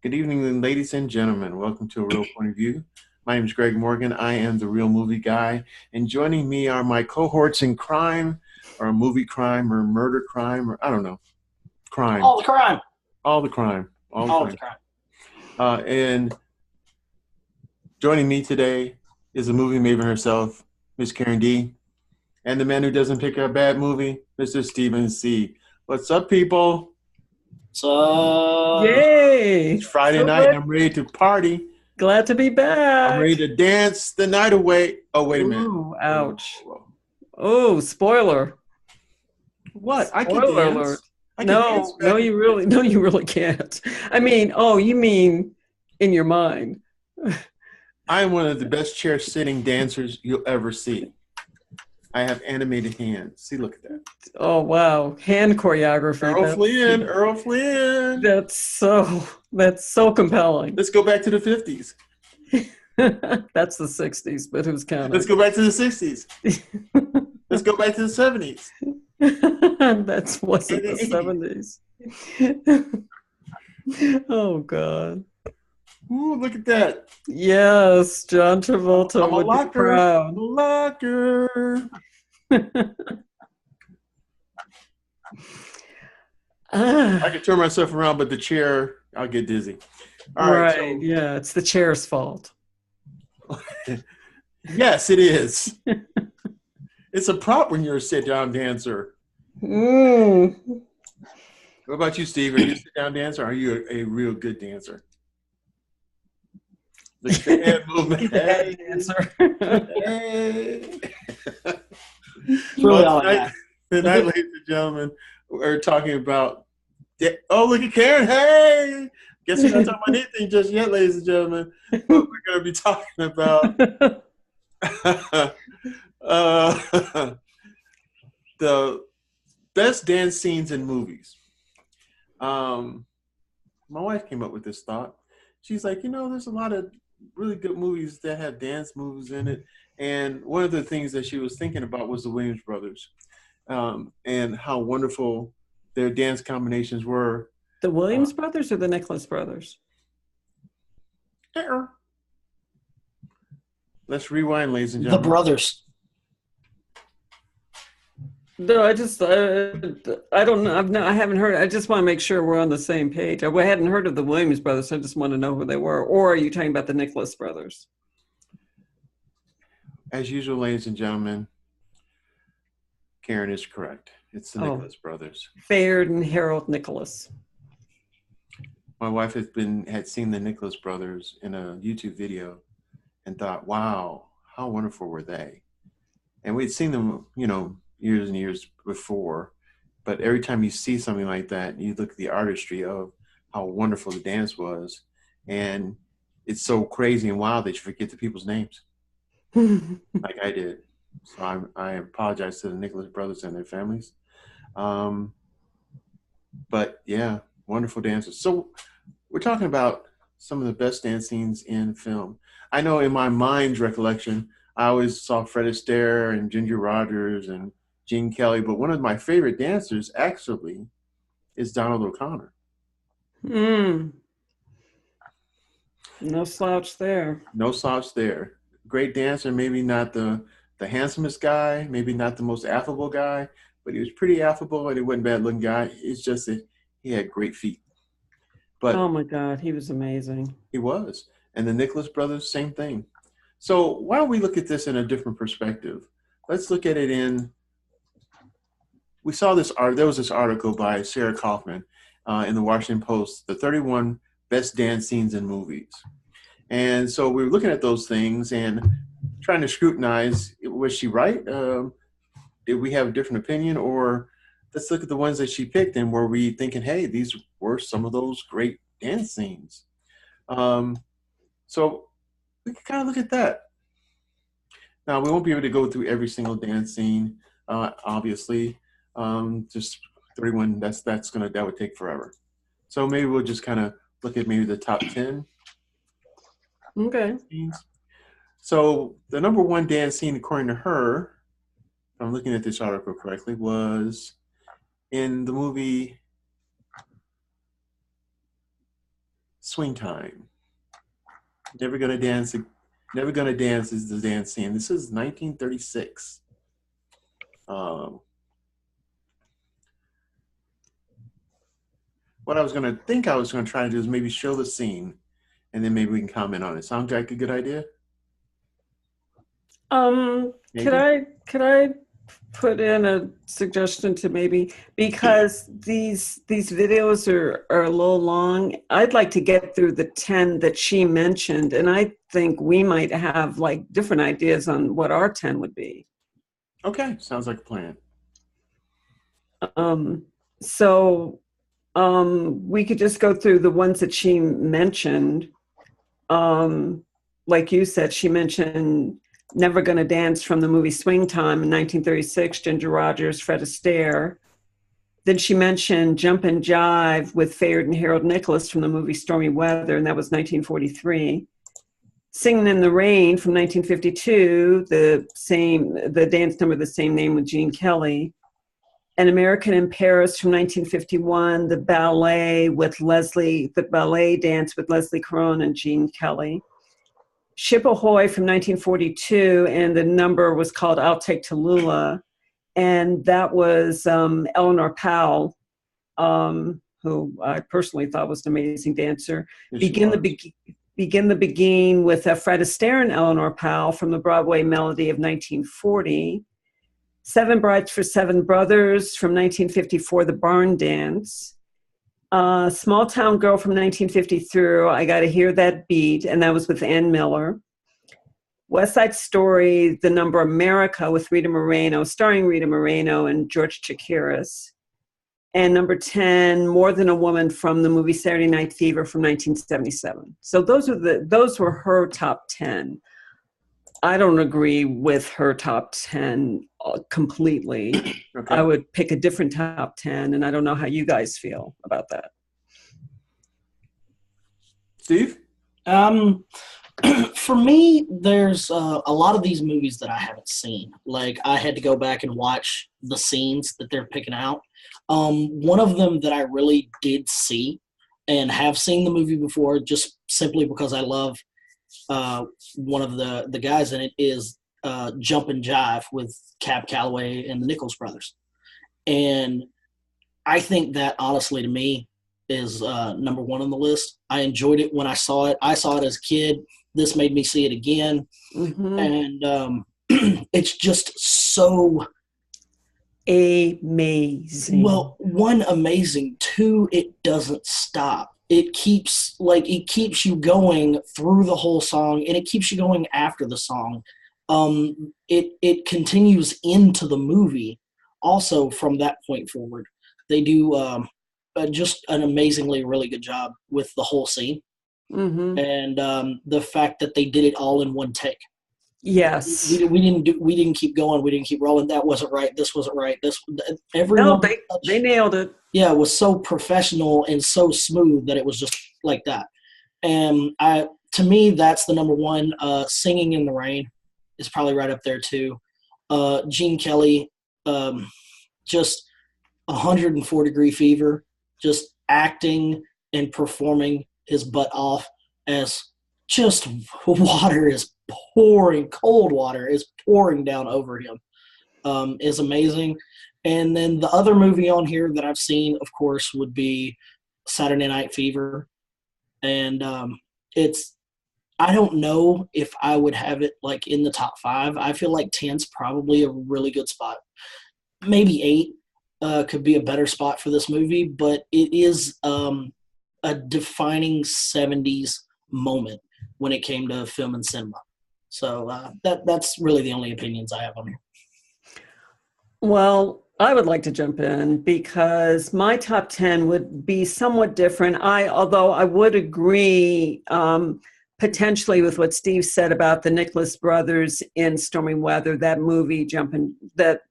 Good evening, ladies and gentlemen. Welcome to A Real Point of View. My name is Greg Morgan. I am the Real Movie Guy. And joining me are my cohorts in crime, or movie crime, or murder crime, or I don't know, crime. All the crime. All the crime. All the All the crime. crime. And joining me today is the movie maven herself, Miss Karen D. And the man who doesn't pick a bad movie, Mr. Steven C. What's up, people? So, It's Yay! Friday So night and glad, I'm ready to party. glad to be I'm ready back. to dance the night away. Oh, wait a minute. Ooh, Whoa, whoa, ouch. whoa. Oh, spoiler. What? I could Spoiler alert. dance. I could dance No, no, back in you the really, no, you really can't. I mean, oh, you mean in your mind. I am one of the best chair sitting dancers you'll ever see. I have animated hands. See, look at that. Oh, wow. Hand choreography. Earl Flynn. Earl Flynn. That's so compelling. Let's go back to the 50s. That's the 60s, but who's Let's counting? go back to the 60s. Let's go back to the 70s That's wasn't and the the 80s. 70s. Oh God. Ooh, look at that. Yes, John Travolta I'm a would be locker. proud. Locker. I Ah, can turn myself around, but the chair, I'll get dizzy. All right, right. so Yeah, it's the chair's fault. yes, it is. It's a prop when you're a sit-down dancer. Mm. What about you, Steve? Are you a sit-down dancer? Or are you a real good dancer? Look at the head movement. Head Hey, dancer. hey. it's really Well, all I tonight, ladies and gentlemen, we're talking about. Oh, look at Karen. Hey, guess we're not talking about anything just yet, ladies and gentlemen. But we're going to be talking about uh, the best dance scenes in movies. Um, my wife came up with this thought. She's like, there's a lot of really good movies that have dance moves in it. And one of the things that she was thinking about was the Williams brothers, and how wonderful their dance combinations were. The Uh, Williams brothers or the Nicholas brothers? let's rewind, ladies and The gentlemen. brothers. No, I don't know. I haven't heard. I just want to make sure we're on the same page. I hadn't heard of the Williams brothers. I just want to know who they were. Or are you talking about the Nicholas brothers? As usual, ladies and gentlemen, Karen is correct. It's the Oh, Nicholas brothers. Faird and Harold Nicholas. My wife had seen the Nicholas brothers in a YouTube video and thought, wow, how wonderful were they? And we'd seen them, years and years before. But every time you see something like that, you look at the artistry of how wonderful the dance was. And it's so crazy and wild that you forget the people's names, like I did. So I apologize to the Nicholas brothers and their families. Um, but yeah, wonderful dancers. So we're talking about some of the best dance scenes in film. I know in my mind's recollection, I always saw Fred Astaire and Ginger Rogers and Gene Kelly, but one of my favorite dancers actually is Donald O'Connor. Mm, no slouch there. No slouch there. Great dancer, maybe not the handsomest guy, maybe not the most affable guy, but he was pretty affable and he wasn't a bad looking guy. It's just that he had great feet. Oh But my God, he was amazing. he was. And the Nicholas brothers, same thing. So why don't we look at this in a different perspective? Let's look at it in. We saw this art. There was this article by Sarah Kaufman in the Washington Post, the 31 best dance scenes in movies. And so we were looking at those things and trying to scrutinize. Was she right? Did we have a different opinion, or let's look at the ones that she picked and were we thinking, hey, these were some of those great dance scenes? Um, so we can kind of look at that. Now, we won't be able to go through every single dance scene, obviously. Just 31, that would take forever. So maybe we'll just kind of look at maybe the top 10 Okay. scenes. So the number one dance scene, according to her, if I'm looking at this article correctly, was in the movie Swing Time. Never Gonna Dance. Never Gonna Dance is the dance scene. This is 1936. What I was gonna try to do is maybe show the scene, and then maybe we can comment on it. Sound like a good idea? Maybe? Could I put in a suggestion to maybe, because these videos are a little long, I'd like to get through the 10 that she mentioned, and I think we might have like different ideas on what our 10 would be. Okay, sounds like a plan. We could just go through the ones that she mentioned. Like you said, she mentioned Never Gonna Dance from the movie Swing Time in 1936, Ginger Rogers, Fred Astaire. Then she mentioned Jump and Jive with Fayard and Harold Nicholas from the movie Stormy Weather, and that was 1943. Singin' in the Rain from 1952, the dance number the same name with Gene Kelly. An American in Paris from 1951, the ballet dance with Leslie Caron and Gene Kelly. Ship Ahoy from 1942, and the number was called I'll Take Tallulah, and that was Eleanor Powell, who I personally thought was an amazing dancer. Begin the Beguine with Fred Astaire and Eleanor Powell from the Broadway Melody of 1940. Seven Brides for Seven Brothers from 1954, The Barn Dance. Small Town Girl from 1953, I Gotta Hear That Beat, and that was with Ann Miller. West Side Story, the number America with Rita Moreno, starring Rita Moreno and George Chakiris. And number 10, More Than a Woman from the movie Saturday Night Fever from 1977. So those were her top 10. I don't agree with her top 10 completely. Okay. I would pick a different top 10, and I don't know how you guys feel about that. Steve? For me, there's a lot of these movies that I haven't seen. Like, I had to go back and watch the scenes that they're picking out. One of them that I really did see and have seen the movie before, just simply because I love one of the guys in it, is Jump and Jive with Cab Calloway and the Nichols brothers. And I think that, honestly, to me, is number one on the list. I enjoyed it when I saw it. I saw it as a kid. This made me see it again. Mm-hmm. And it's just so amazing. Well, one, amazing. Two, it doesn't stop. It keeps you going through the whole song, and it keeps you going after the song. It continues into the movie also from that point forward. They do just an amazingly really good job with the whole scene. Mm-hmm. And the fact that they did it all in one take. Yes. We didn't keep going. We didn't keep rolling. That wasn't right. This wasn't right. Everyone. No, they nailed it. Yeah, it was so professional and so smooth that it was just like that. And to me, that's the number one. Singing in the Rain is probably right up there too. Gene Kelly, just 104-degree fever, just acting and performing his butt off as just water is pouring, cold water is pouring down over him, is amazing. And then the other movie on here that I've seen, of course, would be Saturday Night Fever. And I don't know if I would have it like in the top 5. I feel like 10's probably a really good spot. Maybe 8 could be a better spot for this movie, but it is a defining 70s moment when it came to film and cinema. So that's really the only opinions I have on here. Well, I would like to jump in because my top 10 would be somewhat different. Although I would agree potentially with what Steve said about the Nicholas brothers in Stormy Weather. That movie, that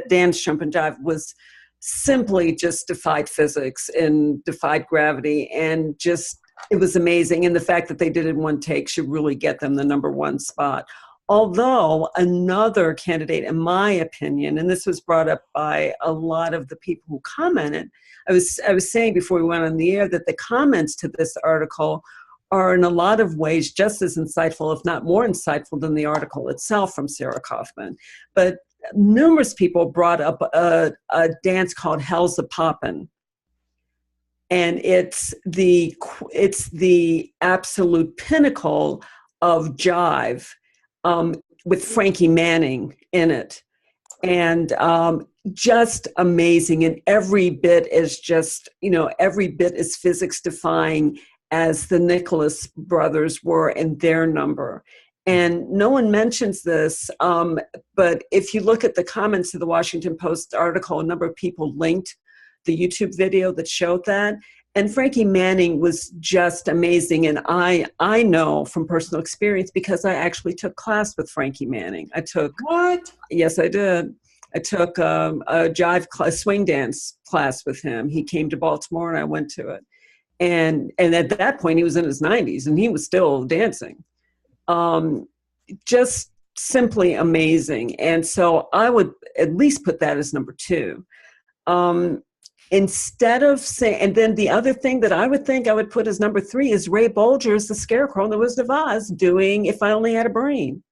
dance Jump and Jive, was simply just defied physics and defied gravity, and just it was amazing. And the fact that they did it in one take should really get them the number one spot. Although another candidate, in my opinion, and this was brought up by a lot of the people who commented, I was saying before we went on the air that the comments to this article are in a lot of ways just as insightful, if not more insightful, than the article itself from Sarah Kaufman. But numerous people brought up a dance called Hell's a Poppin'. And it's the absolute pinnacle of jive, with Frankie Manning in it. And just amazing. And every bit is just, every bit is physics defying as the Nicholas brothers were in their number. And no one mentions this, but if you look at the comments of the Washington Post article, a number of people linked the YouTube video that showed that. And Frankie Manning was just amazing. And I know from personal experience because I actually took class with Frankie Manning. What? Yes, I did. I took a jive class, swing dance class with him. He came to Baltimore and I went to it. And at that point, he was in his 90s and he was still dancing. Just simply amazing. And so I would at least put that as number 2. Instead of saying, and then the other thing that I would think I would put as number 3 is Ray Bolger's The Scarecrow in The Wizard of Oz doing If I Only Had a Brain.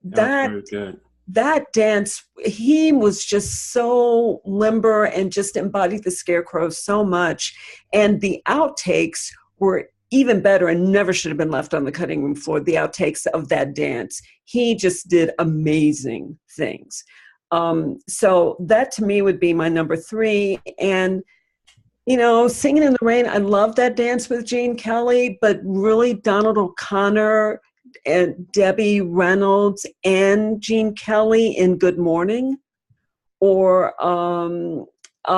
Very good. That dance, he was just so limber and just embodied the Scarecrow so much. And the outtakes were even better and never should have been left on the cutting room floor, the outtakes of that dance. He just did amazing things. So that to me would be my number 3. And, Singing in the Rain, I love that dance with Gene Kelly, but really Donald O'Connor and Debbie Reynolds and Gene Kelly in Good Morning, or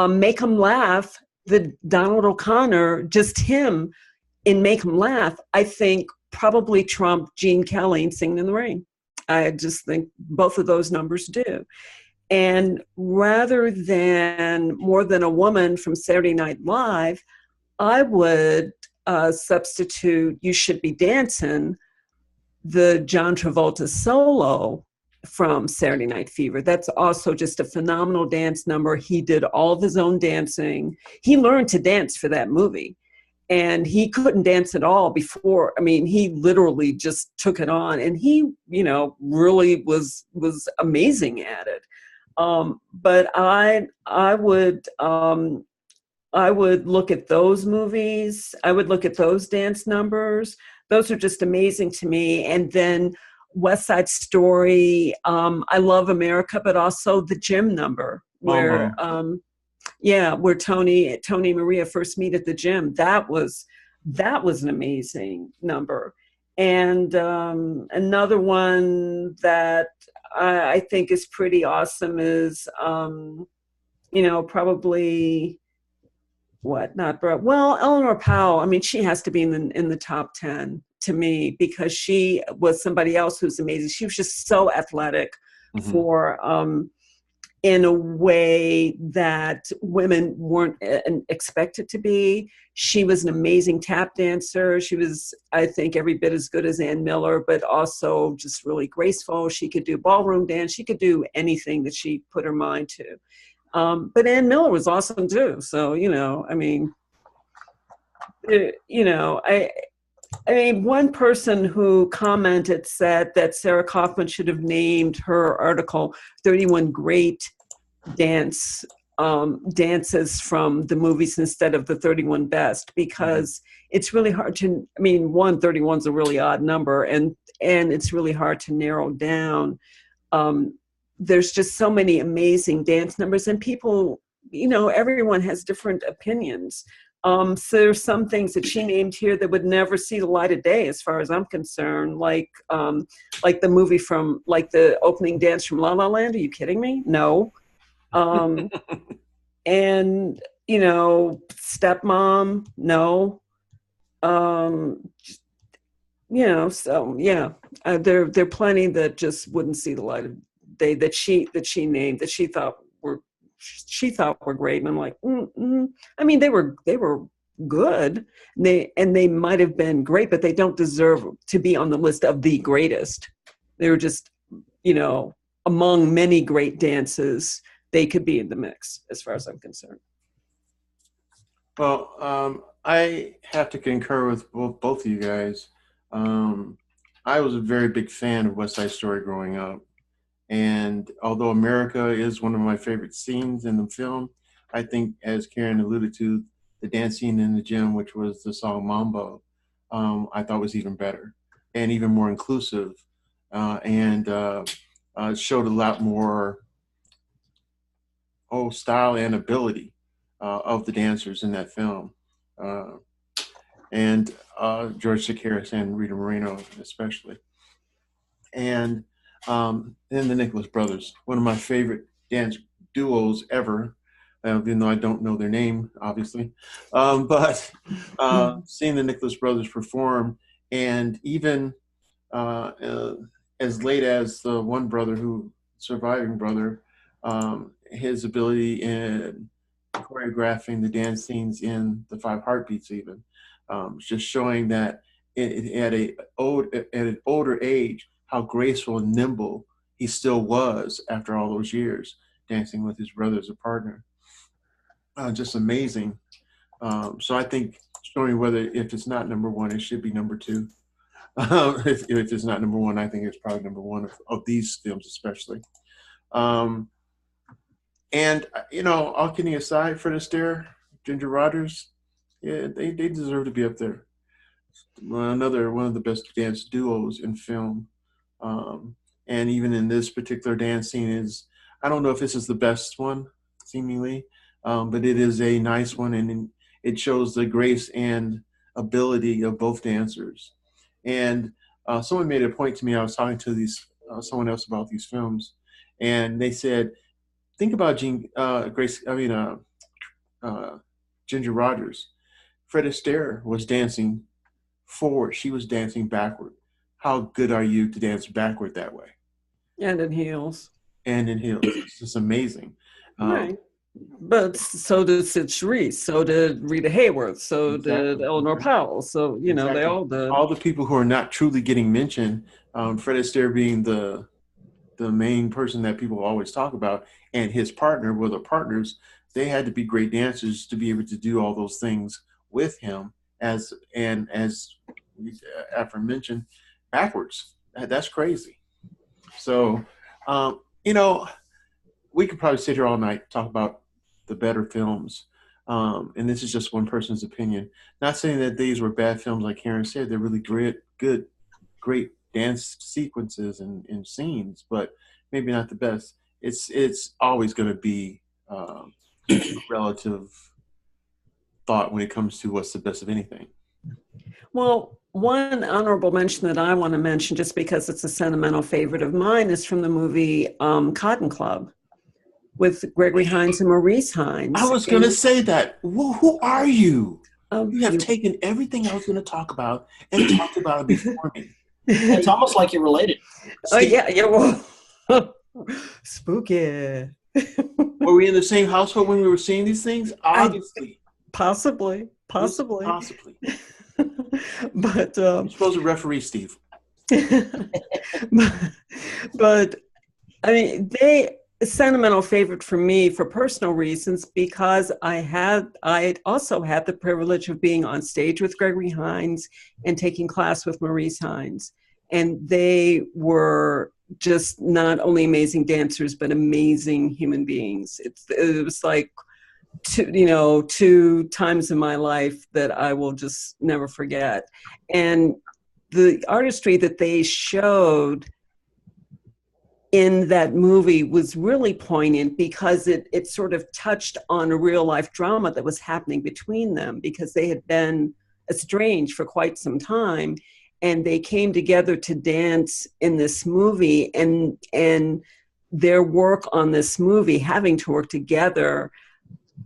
Make 'Em Laugh, the Donald O'Connor, just him in Make 'Em Laugh, I think probably trumped Gene Kelly in Singing in the Rain. I just think both of those numbers do. And rather than More Than a Woman from Saturday Night Live, I would substitute You Should Be Dancing, the John Travolta solo from Saturday Night Fever. That's also just a phenomenal dance number. He did all of his own dancing. He learned to dance for that movie. And he couldn't dance at all before. I mean, he literally just took it on. And he, really was amazing at it. But I would look at those movies. I would look at those dance numbers. Those are just amazing to me. And then West Side Story. I love America, but also the gym number where, where Tony and Maria first meet at the gym. That was an amazing number. And another one that I think is pretty awesome is, probably Eleanor Powell. I mean, she has to be in the top 10 to me because she was somebody else who's amazing. She was just so athletic for in a way that women weren't expected to be. She was an amazing tap dancer. She was, I think, every bit as good as Ann Miller, but also just really graceful. She could do ballroom dance. She could do anything that she put her mind to. But Ann Miller was awesome too. So, one person who commented said that Sarah Kaufman should have named her article 31 Great Dances from the movies instead of the 31 Best, because it's really hard to, 31 is a really odd number, and it's really hard to narrow down. There's just so many amazing dance numbers, and people, everyone has different opinions. So there's some things that she named here that would never see the light of day, as far as I'm concerned, like the movie like the opening dance from La La Land. Are you kidding me? No. And, Stepmom, no. So yeah, there are plenty that just wouldn't see the light of day that she named, that she thought were great. And I'm like, they were good. They might have been great, but they don't deserve to be on the list of the greatest. They were just, you know, among many great dances, they could be in the mix as far as I'm concerned. Well, I have to concur with both of you guys. I was a very big fan of West Side Story growing up. And although America is one of my favorite scenes in the film, I think, as Karen alluded to, the dance scene in the gym, which was the song Mambo, I thought was even better and even more inclusive, and showed a lot more style and ability of the dancers in that film. And George Chakiris and Rita Moreno especially. And then the Nicholas Brothers, one of my favorite dance duos ever, even though I don't know their name, obviously. But seeing the Nicholas Brothers perform, and even as late as the one brother surviving brother, his ability in choreographing the dance scenes in the Five Heartbeats, even just showing that at an older age, how graceful and nimble he still was after all those years dancing with his brother as a partner. Just amazing. So I think showing whether if it's not number one, it should be number two. If it's not number one, I think it's probably number one of these films especially. And, you know, all kidding aside, Fred Astaire, Ginger Rogers, yeah, they deserve to be up there. Another one of the best dance duos in film. And even in this particular dance scene I don't know if this is the best one, seemingly, but it is a nice one, and it shows the grace and ability of both dancers. And someone made a point to me. I was talking to someone else about these films, and they said, think about Ginger Rogers. Fred Astaire was dancing forward. She was dancing backward. How good are you to dance backward that way? And in heels. And in heels. It's just amazing. Right. But so did Sid Charisse. So did Rita Hayworth. So did Eleanor Powell. So, you know, they all did. All the people who are not truly getting mentioned, Fred Astaire being the main person that people always talk about, and his partner, well, the partners, they had to be great dancers to be able to do all those things with him, as aforementioned, backwards. That's crazy. So, you know, we could probably sit here all night, talk about the better films. And this is just one person's opinion. Not saying that these were bad films, like Karen said. They're really great dance sequences and scenes, but maybe not the best. It's always going to be a relative thought when it comes to what's the best of anything. Well, one honorable mention that I want to mention, just because it's a sentimental favorite of mine, is from the movie Cotton Club with Gregory Hines and Maurice Hines. I was going to say that. Who are you? You have taken everything I was going to talk about and talked about it before me. It's almost like you're related. Oh, yeah, well, spooky. Were we in the same household when we were seeing these things? Obviously. Possibly. But I'm supposed to referee, Steve. but I mean, they a sentimental favorite for me for personal reasons, because I also had the privilege of being on stage with Gregory Hines and taking class with Maurice Hines, and they were just not only amazing dancers but amazing human beings. It was like two times in my life that I will just never forget. And the artistry that they showed in that movie was really poignant, because it sort of touched on a real life drama that was happening between them, because they had been estranged for quite some time, and they came together to dance in this movie, and their work on this movie, having to work together,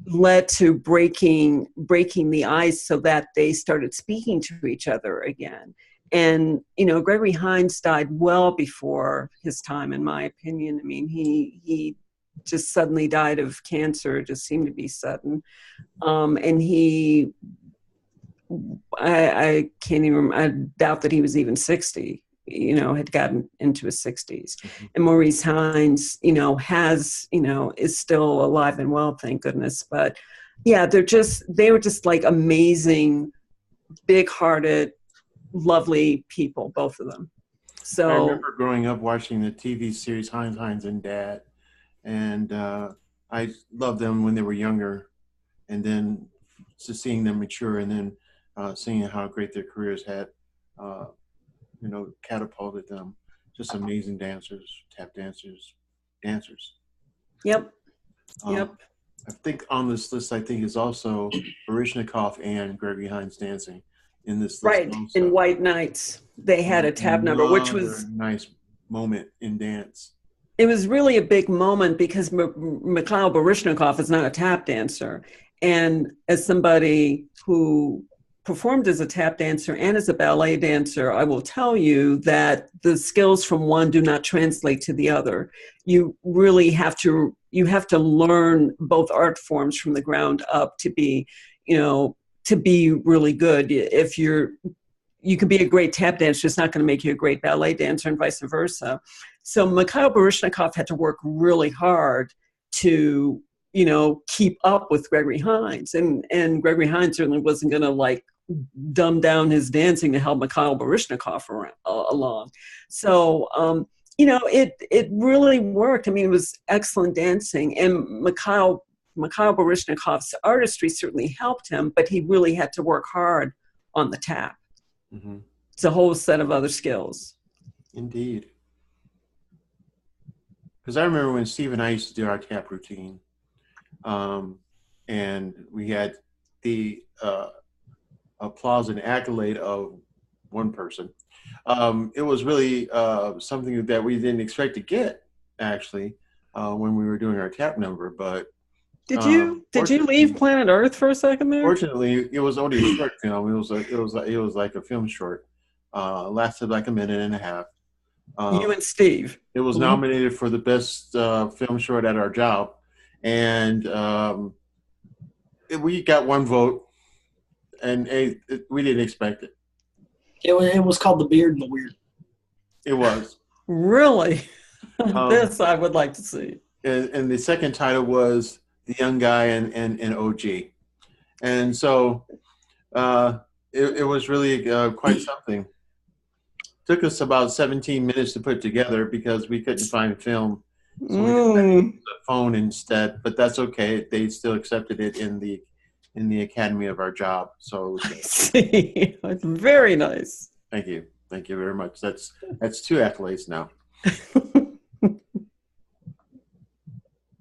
led to breaking the ice so that they started speaking to each other again. And, Gregory Hines died well before his time, in my opinion. I mean, he just suddenly died of cancer. It just seemed to be sudden. And I can't even, I doubt that he was even 60 had gotten into his 60s. And Maurice Hines, is still alive and well, thank goodness. But yeah, they were just like amazing, big-hearted, lovely people, both of them. So I remember growing up watching the TV series Hines and Dad, and I loved them when they were younger, and then just seeing them mature, and then seeing how great their careers had, catapulted them. Just amazing dancers, tap dancers. Yep. Yep. I think on this list, is also Baryshnikov and Gregory Hines dancing in this list. Right. Also. In White Nights, they had a tap number, which was a nice moment in dance. It was really a big moment because Mikhail Baryshnikov is not a tap dancer. And as somebody who performed as a tap dancer and as a ballet dancer, I will tell you that the skills from one do not translate to the other. You really have to learn both art forms from the ground up to be really good. If you can be a great tap dancer, it's not going to make you a great ballet dancer, and vice versa. So Mikhail Baryshnikov had to work really hard to, keep up with Gregory Hines. And Gregory Hines certainly wasn't going to dumb down his dancing to help Mikhail Baryshnikov along. So, it really worked. I mean, it was excellent dancing. And Mikhail Baryshnikov's artistry certainly helped him, but he really had to work hard on the tap. Mm-hmm. It's a whole set of other skills. Indeed. Because I remember when Steve and I used to do our tap routine, and we had the applause and accolade of one person. It was really something that we didn't expect to get, actually, when we were doing our tap number. But did you leave planet Earth for a second there? Fortunately, it was only a short film. It was like a film short. Lasted like a minute and a half. You and Steve. It was nominated for the best film short at our job, and we got one vote, and we didn't expect it. It was called The Beard and the Weird. It was. Really? This I would like to see. And the second title was The Young Guy and OG. And so it was really quite something. Took us about 17 minutes to put together because we couldn't find film. So we decided to use a phone instead, but that's okay. They still accepted it in the academy of our job. So I see. It's very nice. Thank you. Thank you very much. That's 2 accolades now.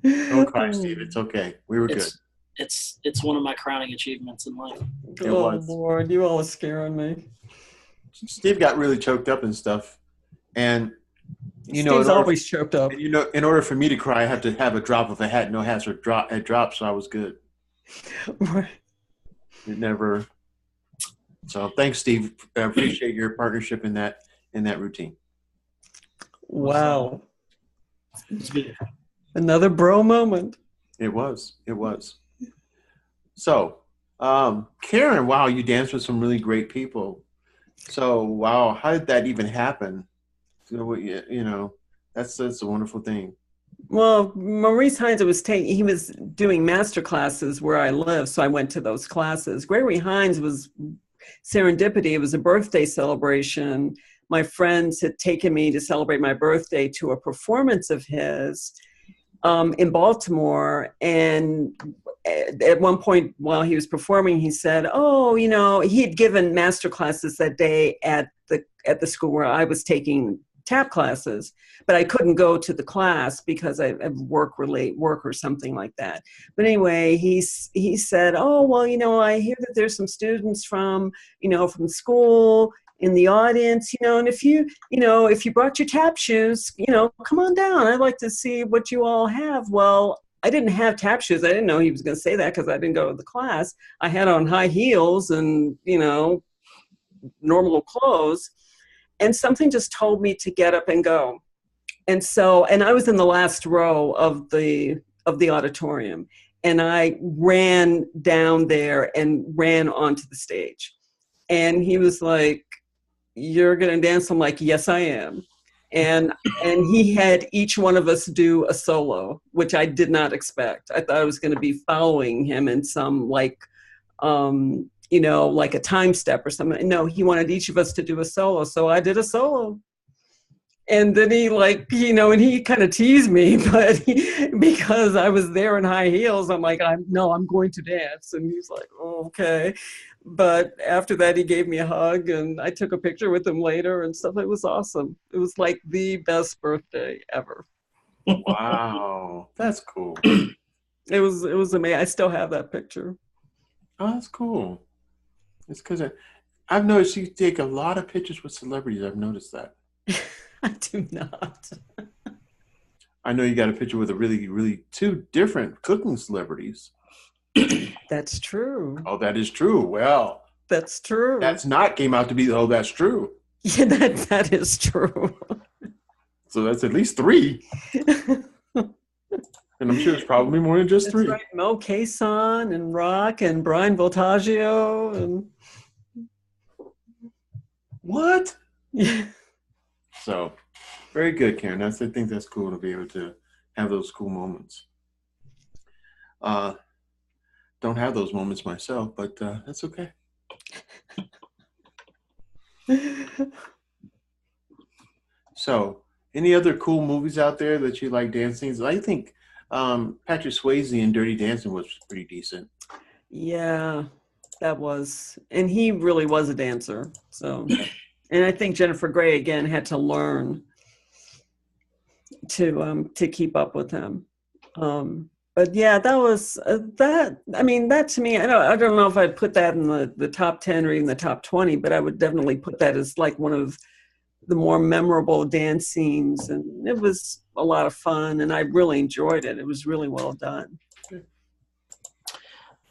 Don't cry, Steve. It's okay. We were good. It's one of my crowning achievements in life. Lord, you all are scaring me. Steve got really choked up and stuff, and Steve's always choked up. And, in order for me to cry, I have to have a drop of a hat. No hats had dropped, so I was good. Right. It never. So thanks, Steve. I appreciate your partnership in that routine. Wow. Another bro moment. It was. So, Karen, wow, you danced with some really great people. So, wow, how did that even happen? So, that's a wonderful thing. Well, Maurice Hines he was doing master classes where I live, so I went to those classes. Gregory Hines was serendipity. It was a birthday celebration. My friends had taken me to celebrate my birthday to a performance of his in Baltimore, and at one point while he was performing, he said, he had given master classes that day at the school where I was taking tap classes, but I couldn't go to the class because I have work or something like that. But anyway, he said, I hear that there's some students from school in the audience, and if you brought your tap shoes, come on down. I'd like to see what you all have. Well, I didn't have tap shoes. I didn't know he was going to say that because I didn't go to the class. I had on high heels and, normal clothes. And something just told me to get up and go. And I was in the last row of the auditorium. And I ran down there and ran onto the stage. And he was like, you're going to dance? I'm like, yes, I am. And he had each one of us do a solo, which I did not expect. I thought I was going to be following him in some like, like a time step or something. No, he wanted each of us to do a solo. So I did a solo. And then he and he kind of teased me, but because I was there in high heels, I'm like, I'm going to dance. And he's like, oh, okay. But after that, he gave me a hug and I took a picture with him later and stuff. It was awesome. It was like the best birthday ever. Wow. That's cool. It was amazing. I still have that picture. Oh, that's cool. It's because I've noticed you take a lot of pictures with celebrities. I've noticed that. I do not. I know you got a picture with a really, really two different cooking celebrities. That's true. Oh, that is true. Well, that's true. That's not came out to be, oh, that's true. Yeah, that is true. So that's at least 3. And I'm sure it's probably more than just 3. Right. Mo Cason and Rock and Brian Voltaggio and what? Yeah. So very good, Karen. I think that's cool to be able to have those cool moments. Don't have those moments myself, but that's okay. So, any other cool movies out there that you like dancing? I think Patrick Swayze in Dirty Dancing was pretty decent. Yeah, that was, and he really was a dancer. So, and I think Jennifer Grey again had to learn to keep up with him. But yeah, that was that. I mean, that to me, I don't know if I'd put that in the top 10 or even the top 20, but I would definitely put that as like one of the more memorable dance scenes, and it was a lot of fun, and I really enjoyed it. It was really well done.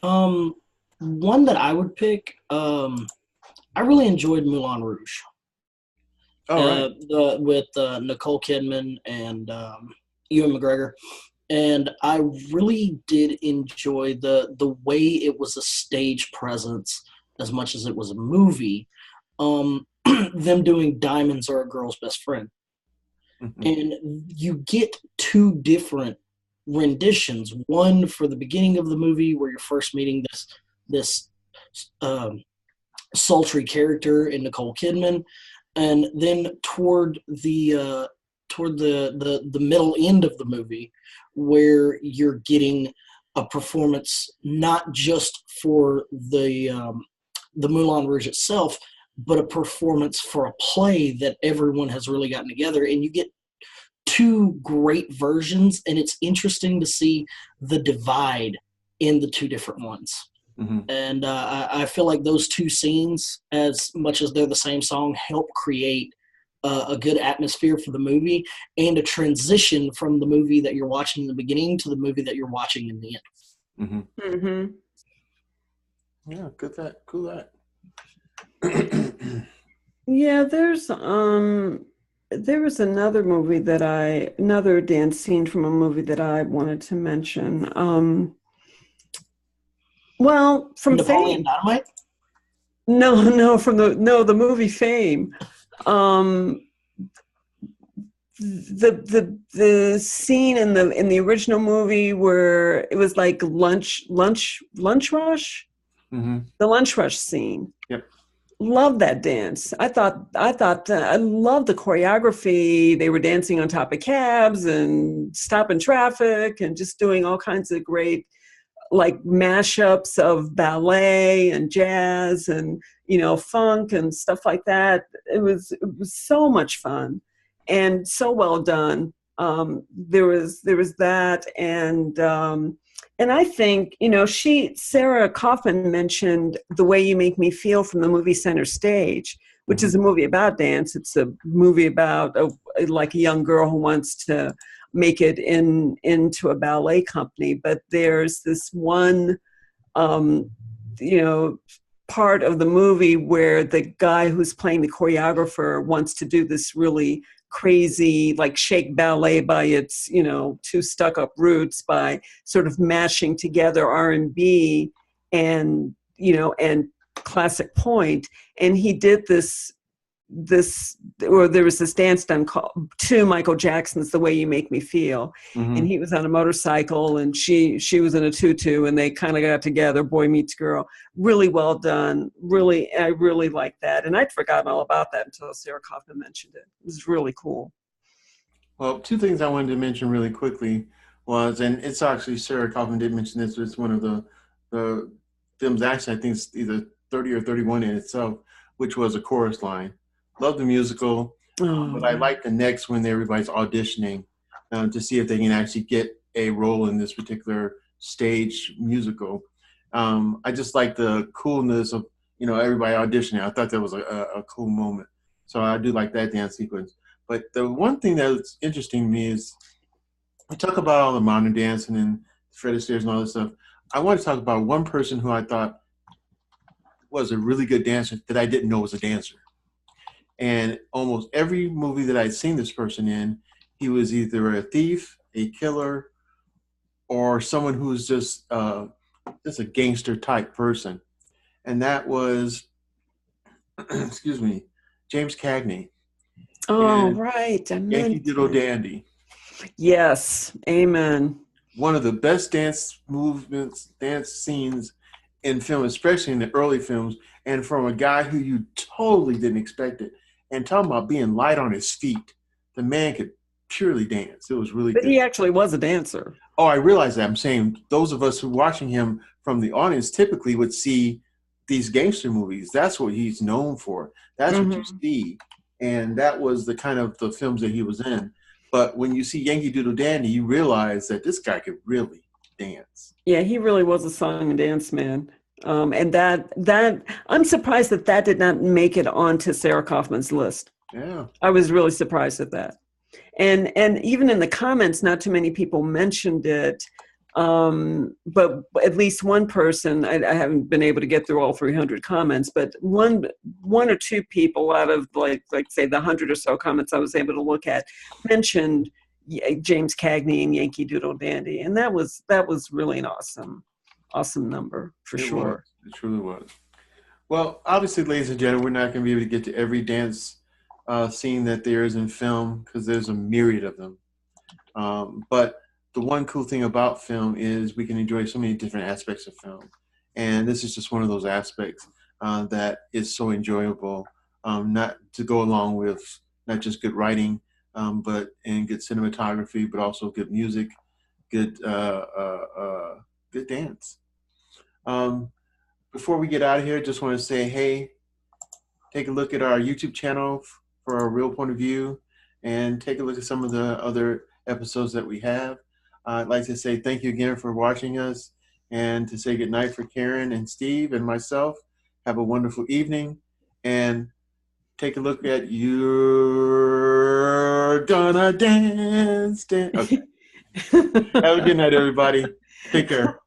One that I would pick, I really enjoyed Moulin Rouge. Oh, right. With Nicole Kidman and Ewan McGregor. And I really did enjoy the way it was a stage presence as much as it was a movie. Them doing Diamonds Are a Girl's Best Friend. Mm-hmm. And you get 2 different renditions. One for the beginning of the movie where you're first meeting this sultry character in Nicole Kidman. And then toward the middle end of the movie, where you're getting a performance not just for the Moulin Rouge itself, but a performance for a play that everyone has really gotten together, and you get 2 great versions, and it's interesting to see the divide in the 2 different ones. Mm-hmm. And I feel like those 2 scenes, as much as they're the same song, help create a good atmosphere for the movie and a transition from the movie that you're watching in the beginning to the movie that you're watching in the end. Mm-hmm. Mm-hmm. Yeah, cool that. Yeah, there was another movie another dance scene from a movie that I wanted to mention. Well, from Napoleon Fame. Dynamite? No, the movie Fame. The scene in the original movie where it was like lunch rush. Mm-hmm. The lunch rush scene. Yep. Love that dance. I thought I loved the choreography. They were dancing on top of cabs and stopping traffic and just doing all kinds of great like mashups of ballet and jazz and funk and stuff like that. It was so much fun and so well done. There was that, and I think Sarah Kaufman mentioned The Way You Make Me Feel from the movie Center Stage, which is a movie about dance. It's a movie about a young girl who wants to make it into a ballet company. But there's this one, part of the movie where the guy who's playing the choreographer wants to do this really crazy, like shake ballet by its, 2 stuck-up roots by sort of mashing together R&B and classic point. And he did this there was this dance done called to Michael Jackson's "The Way You Make Me Feel," and he was on a motorcycle, and she was in a tutu, and they kind of got together, boy meets girl. Really well done. Really, I really liked that, and I'd forgotten all about that until Sarah Kaufman mentioned it. It was really cool. Well, two things I wanted to mention really quickly was, and it's actually Sarah Kaufman did mention this. It's one of the films. Actually, I think it's either 30 or 31 in itself, which was a chorus line. Love the musical, but I like the next when everybody's auditioning to see if they can actually get a role in this particular stage musical. I just like the coolness of, everybody auditioning. I thought that was a cool moment. So I do like that dance sequence. But the one thing that's interesting to me is we talk about all the modern dancing and Fred Astaire and all this stuff. I want to talk about one person who I thought was a really good dancer that I didn't know was a dancer. And almost every movie that I'd seen this person in, he was either a thief, a killer, or someone who was just a gangster type person. And that was, excuse me, James Cagney. Oh, right. Yankee Doodle Dandy. Yes. Amen. One of the best dance movements, dance scenes in film, especially in the early films, and from a guy who you totally didn't expect it. And talking about being light on his feet, the man could purely dance. It was really good. But he actually was a dancer. Oh, I realize that. I'm saying those of us who are watching him from the audience typically would see these gangster movies. That's what he's known for. That's what you see. And that was the kind of the films that he was in. But when you see Yankee Doodle Dandy, you realize that this guy could really dance. Yeah, he really was a song and dance man. And that I'm surprised that did not make it onto Sarah Kaufman's list. Yeah, I was really surprised at that. And even in the comments, not too many people mentioned it. But at least one person, I haven't been able to get through all 300 comments, but one or two people out of like say the 100 or so comments I was able to look at mentioned James Cagney and Yankee Doodle Dandy, and that was really an awesome number for sure. It truly was. Well, obviously, ladies and gentlemen, we're not going to be able to get to every dance scene that there is in film because there's a myriad of them. But the one cool thing about film is we can enjoy so many different aspects of film. And this is just one of those aspects that is so enjoyable, not to go along with not just good writing, but good cinematography, but also good music, good dance. Before we get out of here, just want to say, hey, take a look at our YouTube channel for a real point of view and take a look at some of the other episodes that we have. I'd like to say thank you again for watching us and to say goodnight for Karen and Steve and myself. Have a wonderful evening and take a look at You're Gonna Dance. Okay. Have a good night, everybody. Take care.